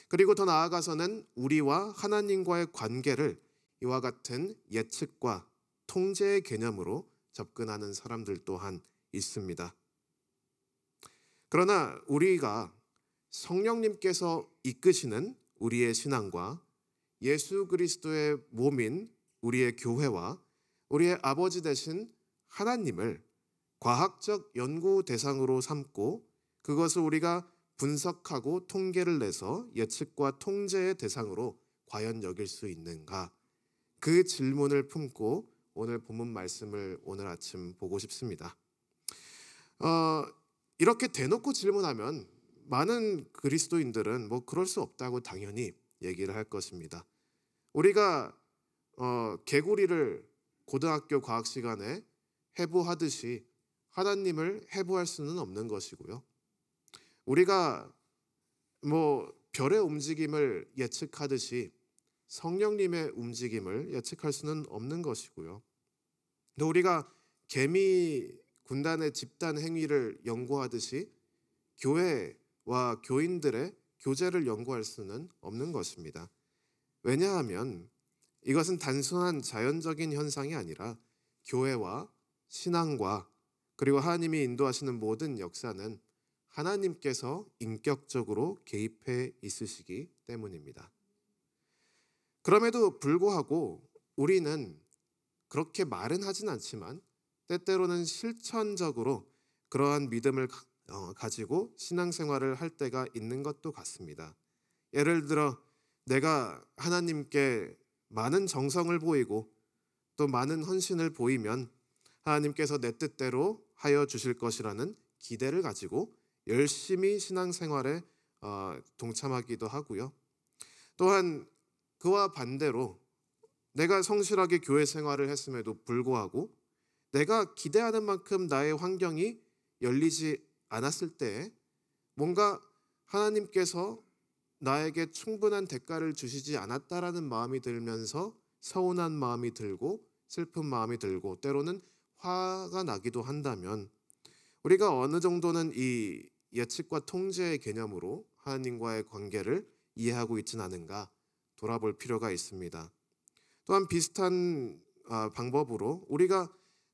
그리고 더 나아가서는 우리와 하나님과의 관계를 이와 같은 예측과 통제의 개념으로 접근하는 사람들 또한 있습니다. 그러나 우리가 성령님께서 이끄시는 우리의 신앙과 예수 그리스도의 몸인 우리의 교회와 우리의 아버지 되신 하나님을 과학적 연구 대상으로 삼고 그것을 우리가 분석하고 통계를 내서 예측과 통제의 대상으로 과연 여길 수 있는가? 그 질문을 품고 오늘 본문 말씀을 오늘 아침 보고 싶습니다. 이렇게 대놓고 질문하면 많은 그리스도인들은 그럴 수 없다고 당연히 얘기를 할 것입니다. 우리가 개구리를 고등학교 과학 시간에 해부하듯이 하나님을 해부할 수는 없는 것이고요. 우리가 별의 움직임을 예측하듯이 성령님의 움직임을 예측할 수는 없는 것이고요. 또 우리가 개미 군단의 집단 행위를 연구하듯이 교회와 교인들의 교제를 연구할 수는 없는 것입니다. 왜냐하면 이것은 단순한 자연적인 현상이 아니라 교회와 신앙과 그리고 하나님이 인도하시는 모든 역사는 하나님께서 인격적으로 개입해 있으시기 때문입니다. 그럼에도 불구하고 우리는 그렇게 말은 하진 않지만 때때로는 실천적으로 그러한 믿음을 가지고 신앙생활을 할 때가 있는 것도 같습니다. 예를 들어 내가 하나님께 많은 정성을 보이고 또 많은 헌신을 보이면 하나님께서 내 뜻대로 하여 주실 것이라는 기대를 가지고 열심히 신앙생활에 동참하기도 하고요. 또한 그와 반대로 내가 성실하게 교회 생활을 했음에도 불구하고 내가 기대하는 만큼 나의 환경이 열리지 않았을 때 뭔가 하나님께서 나에게 충분한 대가를 주시지 않았다라는 마음이 들면서 서운한 마음이 들고 슬픈 마음이 들고 때로는 화가 나기도 한다면 우리가 어느 정도는 이 예측과 통제의 개념으로 하나님과의 관계를 이해하고 있지는 않은가 돌아볼 필요가 있습니다. 또한 비슷한 방법으로 우리가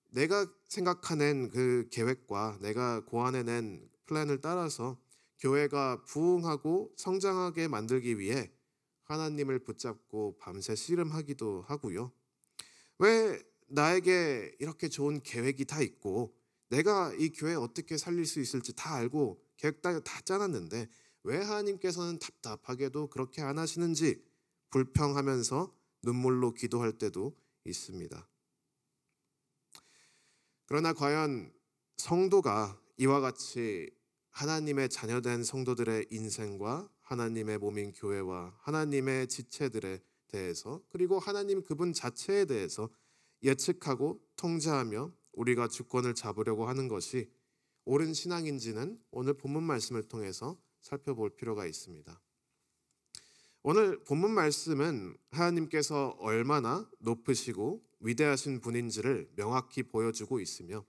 내가 생각해낸 그 계획과 내가 고안해낸 플랜을 따라서 교회가 부흥하고 성장하게 만들기 위해 하나님을 붙잡고 밤새 씨름하기도 하고요. 왜 나에게 이렇게 좋은 계획이 다 있고 내가 이 교회 어떻게 살릴 수 있을지 다 알고 계획 다 짜놨는데 왜 하나님께서는 답답하게도 그렇게 안 하시는지 불평하면서 눈물로 기도할 때도 있습니다. 그러나 과연 성도가 이와 같이 하나님의 자녀된 성도들의 인생과 하나님의 몸인 교회와 하나님의 지체들에 대해서 그리고 하나님 그분 자체에 대해서 예측하고 통제하며 우리가 주권을 잡으려고 하는 것이 옳은 신앙인지는 오늘 본문 말씀을 통해서 살펴볼 필요가 있습니다. 오늘 본문 말씀은 하나님께서 얼마나 높으시고 위대하신 분인지를 명확히 보여주고 있으며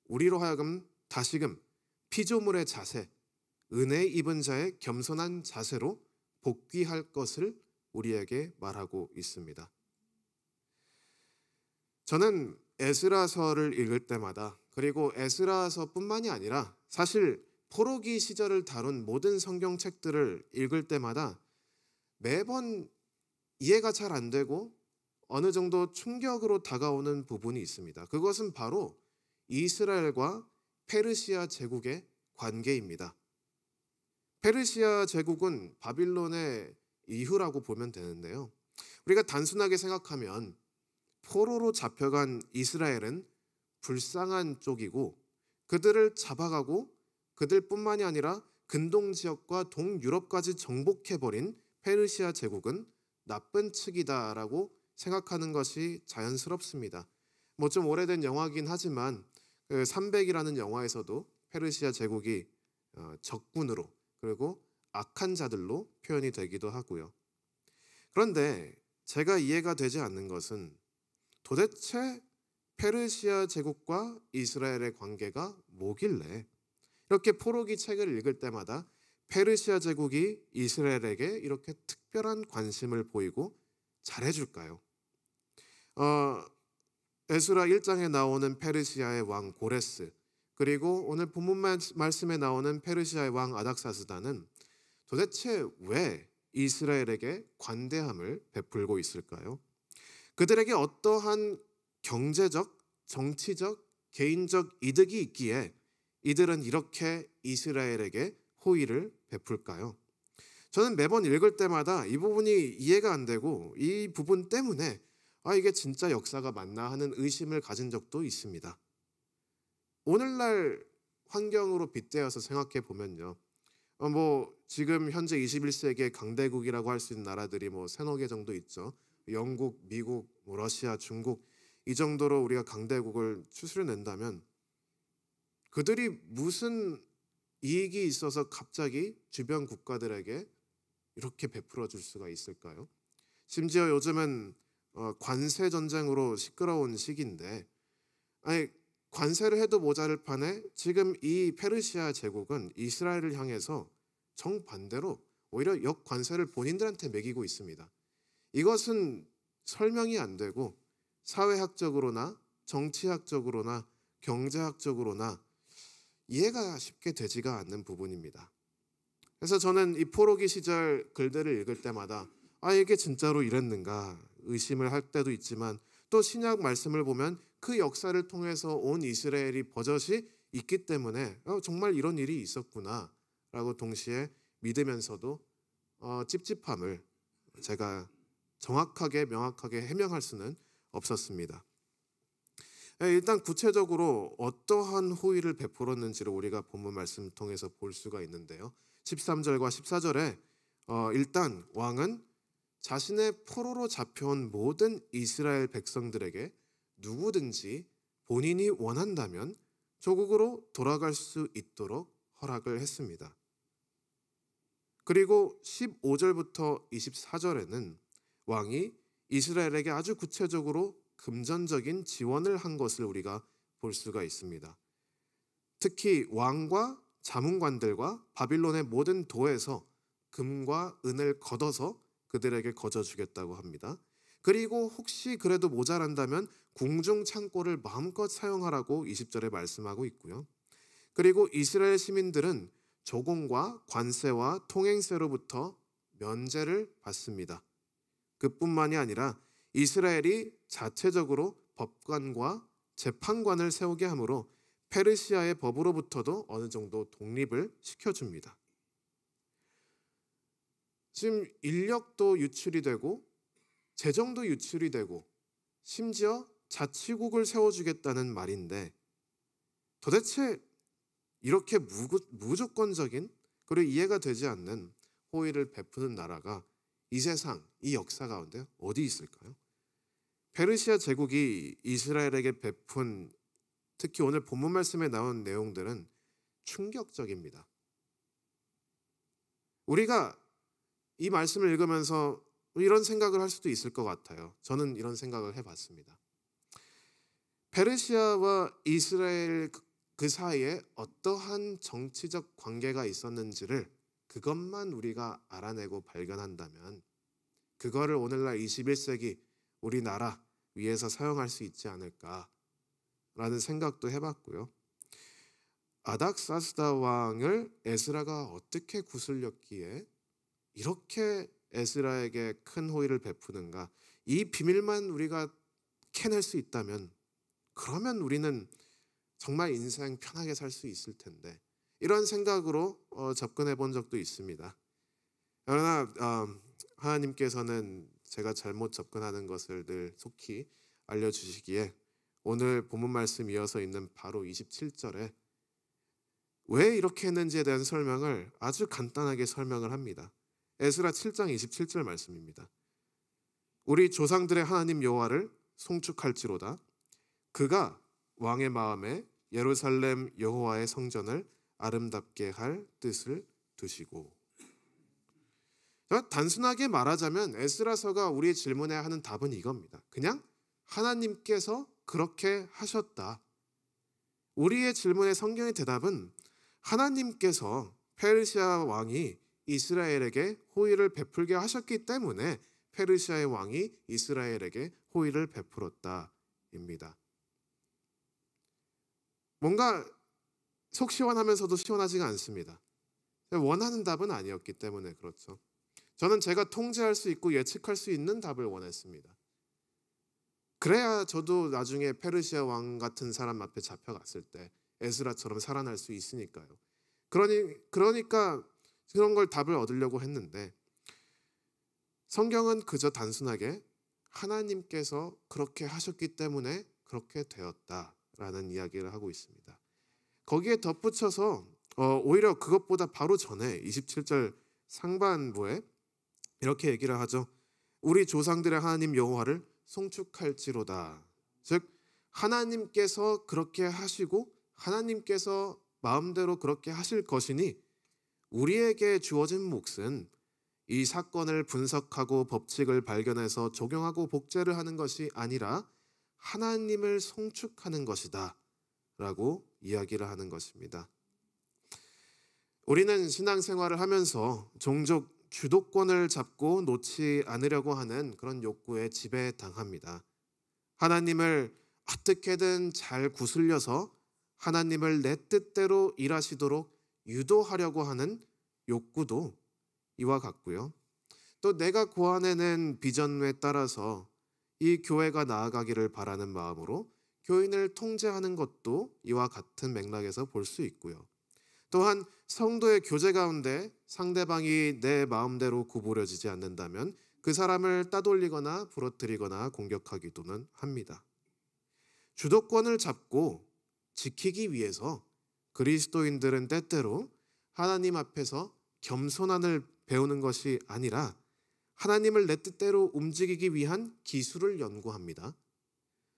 우리로 하여금 다시금 피조물의 자세, 은혜 입은 자의 겸손한 자세로 복귀할 것을 우리에게 말하고 있습니다. 저는 에스라서를 읽을 때마다 그리고 에스라서뿐만이 아니라 사실 포로기 시절을 다룬 모든 성경책들을 읽을 때마다 매번 이해가 잘 안 되고 어느 정도 충격으로 다가오는 부분이 있습니다. 그것은 바로 이스라엘과 페르시아 제국의 관계입니다. 페르시아 제국은 바빌론의 이후라고 보면 되는데요. 우리가 단순하게 생각하면 포로로 잡혀간 이스라엘은 불쌍한 쪽이고 그들을 잡아가고 그들뿐만이 아니라 근동 지역과 동유럽까지 정복해버린 페르시아 제국은 나쁜 측이다라고 생각하는 것이 자연스럽습니다. 좀 오래된 영화긴 하지만 300이라는 영화에서도 페르시아 제국이 적군으로 그리고 악한 자들로 표현이 되기도 하고요. 그런데 제가 이해가 되지 않는 것은 도대체 페르시아 제국과 이스라엘의 관계가 뭐길래 이렇게 포로기 책을 읽을 때마다 페르시아 제국이 이스라엘에게 이렇게 특별한 관심을 보이고 잘해줄까요? 어, 에스라 1장에 나오는 페르시아의 왕 고레스, 그리고 오늘 본문 말씀에 나오는 페르시아의 왕 아닥사스다는 도대체 왜 이스라엘에게 관대함을 베풀고 있을까요? 그들에게 어떠한 경제적, 정치적, 개인적 이득이 있기에 이들은 이렇게 이스라엘에게 호의를 베풀까요? 저는 매번 읽을 때마다 이 부분이 이해가 안 되고 이 부분 때문에 이게 진짜 역사가 맞나 하는 의심을 가진 적도 있습니다. 오늘날 환경으로 빗대어서 생각해 보면요. 지금 현재 21세기의 강대국이라고 할 수 있는 나라들이 세너 개 정도 있죠. 영국, 미국, 러시아, 중국, 이 정도로 우리가 강대국을 추스려낸다면 그들이 무슨 이익이 있어서 갑자기 주변 국가들에게 이렇게 베풀어 줄 수가 있을까요? 심지어 요즘은 관세 전쟁으로 시끄러운 시기인데, 관세를 해도 모자랄 판에 지금 이 페르시아 제국은 이스라엘을 향해서 정반대로 오히려 역관세를 본인들한테 매기고 있습니다. 이것은 설명이 안 되고 사회학적으로나 정치학적으로나 경제학적으로나 이해가 쉽게 되지가 않는 부분입니다. 그래서 저는 이 포로기 시절 글들을 읽을 때마다 이게 진짜로 이랬는가 의심을 할 때도 있지만, 또 신약 말씀을 보면 그 역사를 통해서 온 이스라엘이 버젓이 있기 때문에 정말 이런 일이 있었구나 라고 동시에 믿으면서도 찝찝함을 제가 정확하게 명확하게 해명할 수는 없었습니다. 일단 구체적으로 어떠한 호의를 베풀었는지를 우리가 본문 말씀을 통해서 볼 수가 있는데요. 13절과 14절에 일단 왕은 자신의 포로로 잡혀온 모든 이스라엘 백성들에게 누구든지 본인이 원한다면 조국으로 돌아갈 수 있도록 허락을 했습니다. 그리고 15절부터 24절에는 왕이 이스라엘에게 아주 구체적으로 금전적인 지원을 한 것을 우리가 볼 수가 있습니다. 특히 왕과 자문관들과 바빌론의 모든 도에서 금과 은을 걷어서 그들에게 거저주겠다고 합니다. 그리고 혹시 그래도 모자란다면 궁중 창고를 마음껏 사용하라고 20절에 말씀하고 있고요. 그리고 이스라엘 시민들은 조공과 관세와 통행세로부터 면제를 받습니다. 그뿐만이 아니라 이스라엘이 자체적으로 법관과 재판관을 세우게 하므로 페르시아의 법으로부터도 어느 정도 독립을 시켜줍니다. 지금 인력도 유출이 되고 재정도 유출이 되고 심지어 자치국을 세워주겠다는 말인데, 도대체 이렇게 무조건적인 그리고 이해가 되지 않는 호의를 베푸는 나라가 이 세상, 이 역사 가운데 어디 있을까요? 페르시아 제국이 이스라엘에게 베푼, 특히 오늘 본문 말씀에 나온 내용들은 충격적입니다. 우리가 이 말씀을 읽으면서 이런 생각을 할 수도 있을 것 같아요. 저는 이런 생각을 해봤습니다. 페르시아와 이스라엘 그 사이에 어떠한 정치적 관계가 있었는지를 그것만 우리가 알아내고 발견한다면 그거를 오늘날 21세기 우리나라 위에서 사용할 수 있지 않을까라는 생각도 해봤고요. 아닥사스다 왕을 에스라가 어떻게 구슬렸기에 이렇게 에스라에게 큰 호의를 베푸는가, 이 비밀만 우리가 캐낼 수 있다면 그러면 우리는 정말 인생 편하게 살 수 있을 텐데, 이런 생각으로 접근해 본 적도 있습니다. 그러나 하나님께서는 제가 잘못 접근하는 것을 늘 속히 알려주시기에 오늘 본문 말씀 이어서 있는 바로 27절에 왜 이렇게 했는지에 대한 설명을 아주 간단하게 설명을 합니다. 에스라 7장 27절 말씀입니다. 우리 조상들의 하나님 여호와를 송축할지로다. 그가 왕의 마음에 예루살렘 여호와의 성전을 아름답게 할 뜻을 두시고. 단순하게 말하자면 에스라서가 우리의 질문에 하는 답은 이겁니다. 그냥 하나님께서 그렇게 하셨다. 우리의 질문의 성경의 대답은 하나님께서 페르시아 왕이 이스라엘에게 호의를 베풀게 하셨기 때문에 페르시아의 왕이 이스라엘에게 호의를 베풀었다입니다. 뭔가 속 시원하면서도 시원하지가 않습니다. 원하는 답은 아니었기 때문에 그렇죠. 저는 제가 통제할 수 있고 예측할 수 있는 답을 원했습니다. 그래야 저도 나중에 페르시아 왕 같은 사람 앞에 잡혀갔을 때 에스라처럼 살아날 수 있으니까요. 그러니까 그런 걸 답을 얻으려고 했는데 성경은 그저 단순하게 하나님께서 그렇게 하셨기 때문에 그렇게 되었다라는 이야기를 하고 있습니다. 거기에 덧붙여서 오히려 그것보다 바로 전에 27절 상반부에 이렇게 얘기를 하죠. 우리 조상들의 하나님 여호와를 송축할지로다. 즉 하나님께서 그렇게 하시고 하나님께서 마음대로 그렇게 하실 것이니 우리에게 주어진 몫은 이 사건을 분석하고 법칙을 발견해서 적용하고 복제를 하는 것이 아니라 하나님을 송축하는 것이다 라고 이야기를 하는 것입니다. 우리는 신앙생활을 하면서 종종 주도권을 잡고 놓지 않으려고 하는 그런 욕구에 지배당합니다. 하나님을 어떻게든 잘 구슬려서 하나님을 내 뜻대로 일하시도록 유도하려고 하는 욕구도 이와 같고요. 또 내가 고안해낸 비전에 따라서 이 교회가 나아가기를 바라는 마음으로 교인을 통제하는 것도 이와 같은 맥락에서 볼 수 있고요. 또한 성도의 교제 가운데 상대방이 내 마음대로 구부려지지 않는다면 그 사람을 따돌리거나 부러뜨리거나 공격하기도는 합니다. 주도권을 잡고 지키기 위해서 그리스도인들은 때때로 하나님 앞에서 겸손함을 배우는 것이 아니라 하나님을 내 뜻대로 움직이기 위한 기술을 연구합니다.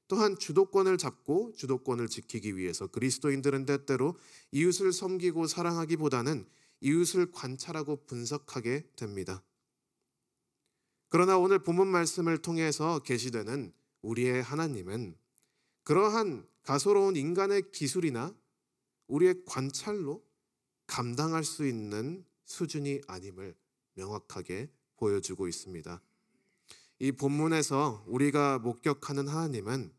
또한 주도권을 잡고 주도권을 지키기 위해서 그리스도인들은 때때로 이웃을 섬기고 사랑하기보다는 이웃을 관찰하고 분석하게 됩니다. 그러나 오늘 본문 말씀을 통해서 계시되는 우리의 하나님은 그러한 가소로운 인간의 기술이나 우리의 관찰로 감당할 수 있는 수준이 아님을 명확하게 보여주고 있습니다. 이 본문에서 우리가 목격하는 하나님은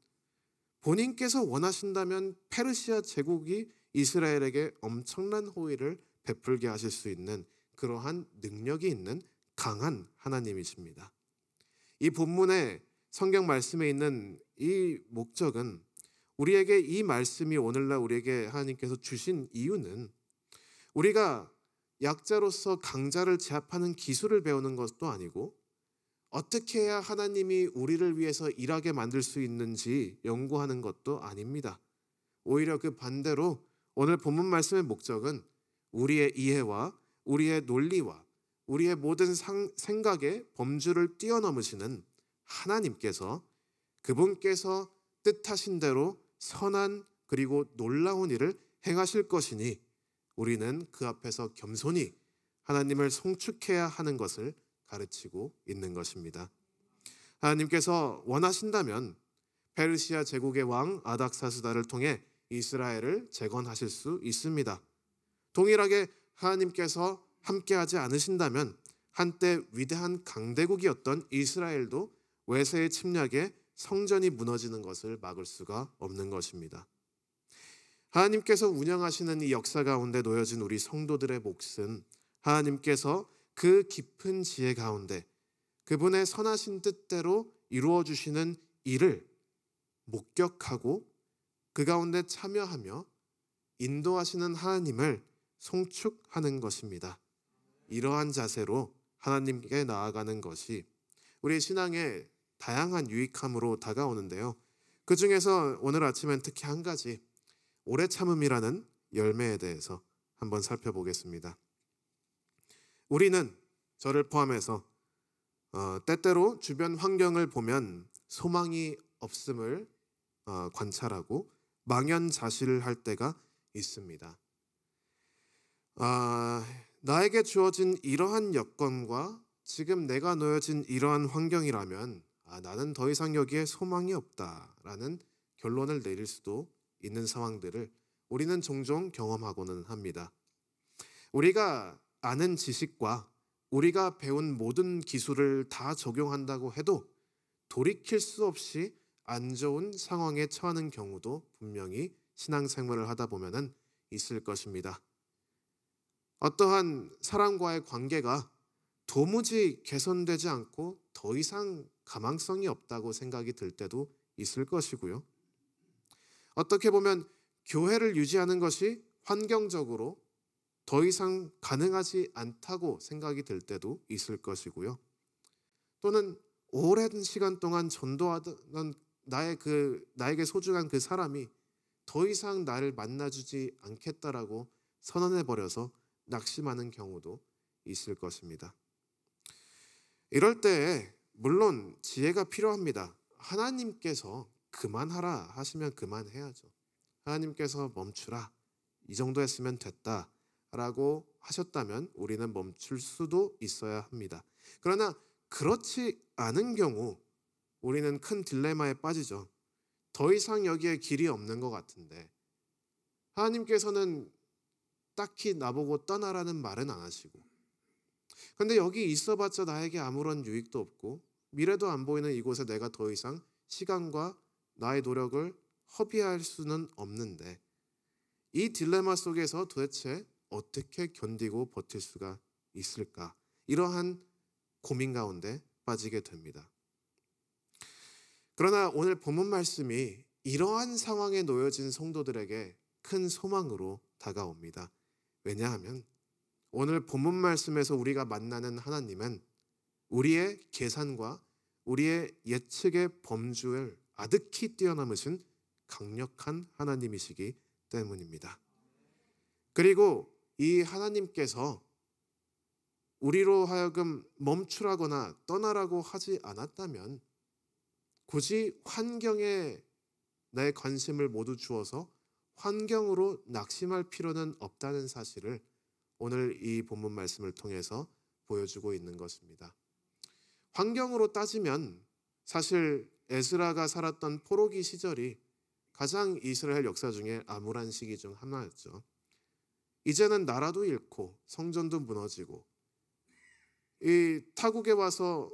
본인께서 원하신다면 페르시아 제국이 이스라엘에게 엄청난 호의를 베풀게 하실 수 있는 그러한 능력이 있는 강한 하나님이십니다. 이 본문의 성경 말씀에 있는 이 목적은 우리에게 이 말씀이 오늘날 우리에게 하나님께서 주신 이유는 우리가 약자로서 강자를 제압하는 기술을 배우는 것도 아니고 어떻게 해야 하나님이 우리를 위해서 일하게 만들 수 있는지 연구하는 것도 아닙니다. 오히려 그 반대로 오늘 본문 말씀의 목적은 우리의 이해와 우리의 논리와 우리의 모든 생각의 범주를 뛰어넘으시는 하나님께서 그분께서 뜻하신 대로 선한 그리고 놀라운 일을 행하실 것이니 우리는 그 앞에서 겸손히 하나님을 송축해야 하는 것을 가르치고 있는 것입니다. 하나님께서 원하신다면 페르시아 제국의 왕 아닥사스다를 통해 이스라엘을 재건하실 수 있습니다. 동일하게 하나님께서 함께하지 않으신다면 한때 위대한 강대국이었던 이스라엘도 외세의 침략에 성전이 무너지는 것을 막을 수가 없는 것입니다. 하나님께서 운영하시는 이 역사 가운데 놓여진 우리 성도들의 몫은 하나님께서 그 깊은 지혜 가운데 그분의 선하신 뜻대로 이루어 주시는 일을 목격하고 그 가운데 참여하며 인도하시는 하나님을 송축하는 것입니다. 이러한 자세로 하나님께 나아가는 것이 우리 신앙의 다양한 유익함으로 다가오는데요. 그 중에서 오늘 아침엔 특히 한 가지 오래 참음이라는 열매에 대해서 한번 살펴보겠습니다. 우리는 저를 포함해서 때때로 주변 환경을 보면 소망이 없음을 관찰하고 망연자실을 할 때가 있습니다. 나에게 주어진 이러한 여건과 지금 내가 놓여진 이러한 환경이라면 나는 더 이상 여기에 소망이 없다라는 결론을 내릴 수도 있는 상황들을 우리는 종종 경험하고는 합니다. 우리가 아는 지식과 우리가 배운 모든 기술을 다 적용한다고 해도 돌이킬 수 없이 안 좋은 상황에 처하는 경우도 분명히 신앙생활을 하다 보면은 있을 것입니다. 어떠한 사람과의 관계가 도무지 개선되지 않고 더 이상 가망성이 없다고 생각이 들 때도 있을 것이고요. 어떻게 보면 교회를 유지하는 것이 환경적으로 더 이상 가능하지 않다고 생각이 들 때도 있을 것이고요. 또는 오랜 시간 동안 전도하던 나에게 소중한 그 사람이 더 이상 나를 만나주지 않겠다라고 선언해 버려서 낙심하는 경우도 있을 것입니다. 이럴 때에 물론 지혜가 필요합니다. 하나님께서 그만하라 하시면 그만해야죠. 하나님께서 멈추라, 이 정도 했으면 됐다라고 하셨다면 우리는 멈출 수도 있어야 합니다. 그러나 그렇지 않은 경우 우리는 큰 딜레마에 빠지죠. 더 이상 여기에 길이 없는 것 같은데 하나님께서는 딱히 나보고 떠나라는 말은 안 하시고, 근데 여기 있어봤자 나에게 아무런 유익도 없고 미래도 안 보이는 이곳에 내가 더 이상 시간과 나의 노력을 허비할 수는 없는데 이 딜레마 속에서 도대체 어떻게 견디고 버틸 수가 있을까? 이러한 고민 가운데 빠지게 됩니다. 그러나 오늘 본문 말씀이 이러한 상황에 놓여진 성도들에게 큰 소망으로 다가옵니다. 왜냐하면 오늘 본문 말씀에서 우리가 만나는 하나님은 우리의 계산과 우리의 예측의 범주를 아득히 뛰어넘으신 강력한 하나님이시기 때문입니다. 그리고 이 하나님께서 우리로 하여금 멈추라거나 떠나라고 하지 않았다면 굳이 환경에 내 관심을 모두 주어서 환경으로 낙심할 필요는 없다는 사실을 오늘 이 본문 말씀을 통해서 보여주고 있는 것입니다. 환경으로 따지면 사실 에스라가 살았던 포로기 시절이 가장 이스라엘 역사 중에 암울한 시기 중 하나였죠. 이제는 나라도 잃고 성전도 무너지고 이 타국에 와서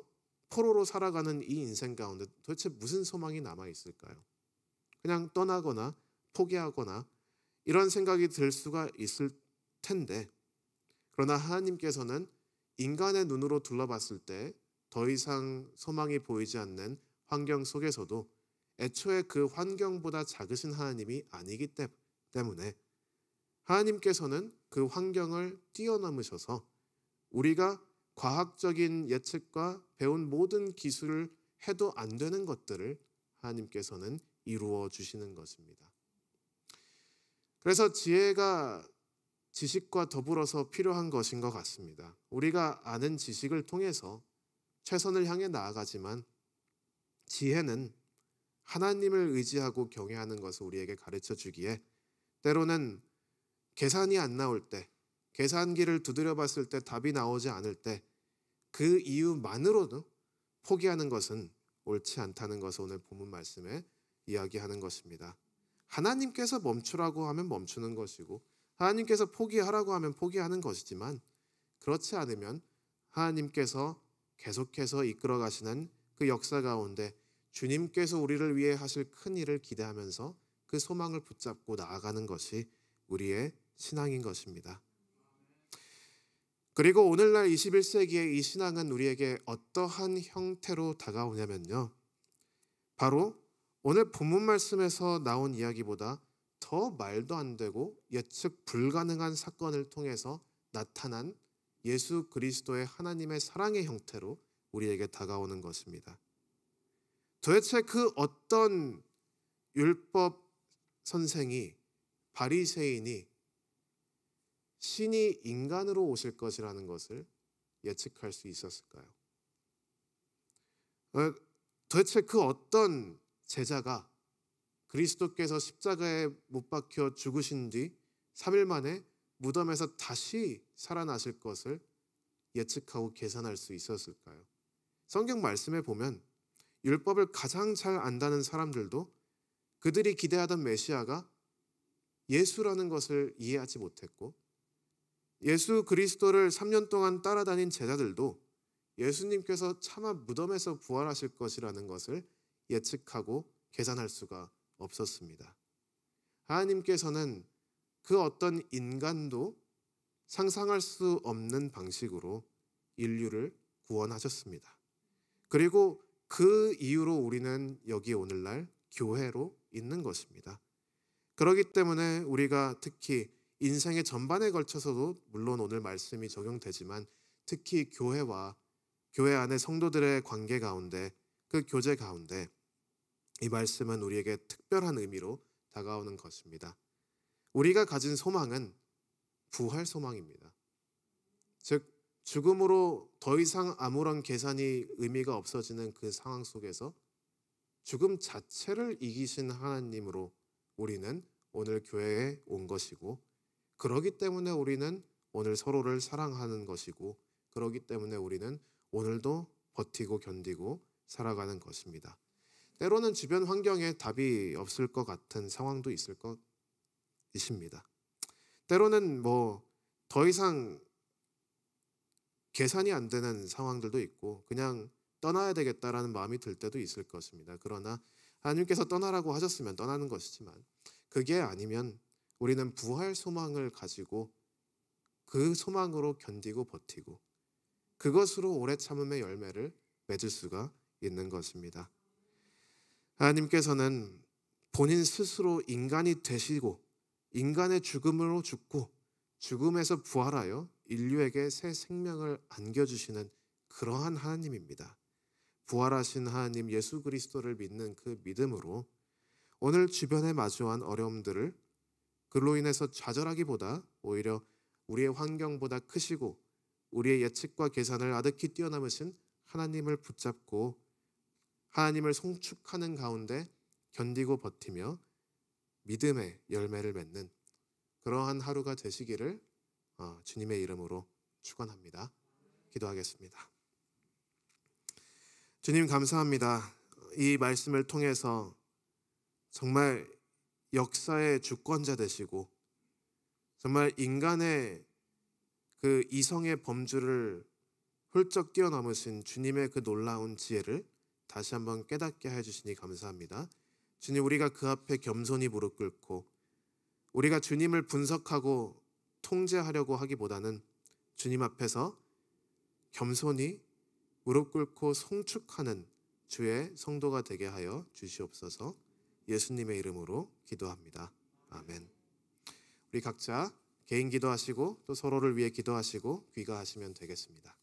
포로로 살아가는 이 인생 가운데 도대체 무슨 소망이 남아 있을까요? 그냥 떠나거나 포기하거나 이런 생각이 들 수가 있을 텐데, 그러나 하나님께서는 인간의 눈으로 둘러봤을 때 더 이상 소망이 보이지 않는 환경 속에서도 애초에 그 환경보다 작으신 하나님이 아니기 때문에 하나님께서는 그 환경을 뛰어넘으셔서 우리가 과학적인 예측과 배운 모든 기술을 해도 안 되는 것들을 하나님께서는 이루어 주시는 것입니다. 그래서 지혜가 지식과 더불어서 필요한 것인 것 같습니다. 우리가 아는 지식을 통해서 최선을 향해 나아가지만 지혜는 하나님을 의지하고 경외하는 것을 우리에게 가르쳐 주기에 때로는 계산이 안 나올 때, 계산기를 두드려 봤을 때 답이 나오지 않을 때 그 이유만으로도 포기하는 것은 옳지 않다는 것을 오늘 본문 말씀에 이야기하는 것입니다. 하나님께서 멈추라고 하면 멈추는 것이고 하나님께서 포기하라고 하면 포기하는 것이지만, 그렇지 않으면 하나님께서 계속해서 이끌어 가시는 그 역사 가운데 주님께서 우리를 위해 하실 큰 일을 기대하면서 그 소망을 붙잡고 나아가는 것이 우리의 신앙인 것입니다. 그리고 오늘날 21세기의 이 신앙은 우리에게 어떠한 형태로 다가오냐면요, 바로 오늘 본문 말씀에서 나온 이야기보다 더 말도 안 되고 예측 불가능한 사건을 통해서 나타난 예수 그리스도의 하나님의 사랑의 형태로 우리에게 다가오는 것입니다. 도대체 그 어떤 율법 선생이, 바리새인이 신이 인간으로 오실 것이라는 것을 예측할 수 있었을까요? 도대체 그 어떤 제자가 그리스도께서 십자가에 못 박혀 죽으신 뒤 3일 만에 무덤에서 다시 살아나실 것을 예측하고 계산할 수 있었을까요? 성경 말씀에 보면 율법을 가장 잘 안다는 사람들도 그들이 기대하던 메시아가 예수라는 것을 이해하지 못했고 예수 그리스도를 3년 동안 따라다닌 제자들도 예수님께서 차마 무덤에서 부활하실 것이라는 것을 예측하고 계산할 수가 없었습니다. 하나님께서는 그 어떤 인간도 상상할 수 없는 방식으로 인류를 구원하셨습니다. 그리고 그 이유로 우리는 여기 오늘날 교회로 있는 것입니다. 그렇기 때문에 우리가 특히 인생의 전반에 걸쳐서도 물론 오늘 말씀이 적용되지만 특히 교회와 교회 안의 성도들의 관계 가운데 그 교제 가운데 이 말씀은 우리에게 특별한 의미로 다가오는 것입니다. 우리가 가진 소망은 부활 소망입니다. 즉 죽음으로 더 이상 아무런 계산이 의미가 없어지는 그 상황 속에서 죽음 자체를 이기신 하나님으로 우리는 오늘 교회에 온 것이고, 그러기 때문에 우리는 오늘 서로를 사랑하는 것이고, 그러기 때문에 우리는 오늘도 버티고 견디고 살아가는 것입니다. 때로는 주변 환경에 답이 없을 것 같은 상황도 있을 것이십니다. 때로는 더 이상 계산이 안 되는 상황들도 있고 그냥 떠나야 되겠다라는 마음이 들 때도 있을 것입니다. 그러나 하나님께서 떠나라고 하셨으면 떠나는 것이지만 그게 아니면 우리는 부활 소망을 가지고 그 소망으로 견디고 버티고 그것으로 오래 참음의 열매를 맺을 수가 있는 것입니다. 하나님께서는 본인 스스로 인간이 되시고 인간의 죽음으로 죽고 죽음에서 부활하여 인류에게 새 생명을 안겨주시는 그러한 하나님입니다. 부활하신 하나님 예수 그리스도를 믿는 그 믿음으로 오늘 주변에 마주한 어려움들을 그로 인해서 좌절하기보다 오히려 우리의 환경보다 크시고 우리의 예측과 계산을 아득히 뛰어넘으신 하나님을 붙잡고 하나님을 송축하는 가운데 견디고 버티며 믿음의 열매를 맺는 그러한 하루가 되시기를 주님의 이름으로 축원합니다. 기도하겠습니다. 주님 감사합니다. 이 말씀을 통해서 정말 역사의 주권자 되시고 정말 인간의 그 이성의 범주를 훌쩍 뛰어넘으신 주님의 그 놀라운 지혜를 다시 한번 깨닫게 해주시니 감사합니다. 주님, 우리가 그 앞에 겸손히 무릎 꿇고 우리가 주님을 분석하고 통제하려고 하기보다는 주님 앞에서 겸손히 무릎 꿇고 송축하는 주의 성도가 되게 하여 주시옵소서. 예수님의 이름으로 기도합니다. 아멘. 우리 각자 개인 기도하시고 또 서로를 위해 기도하시고 귀가하시면 되겠습니다.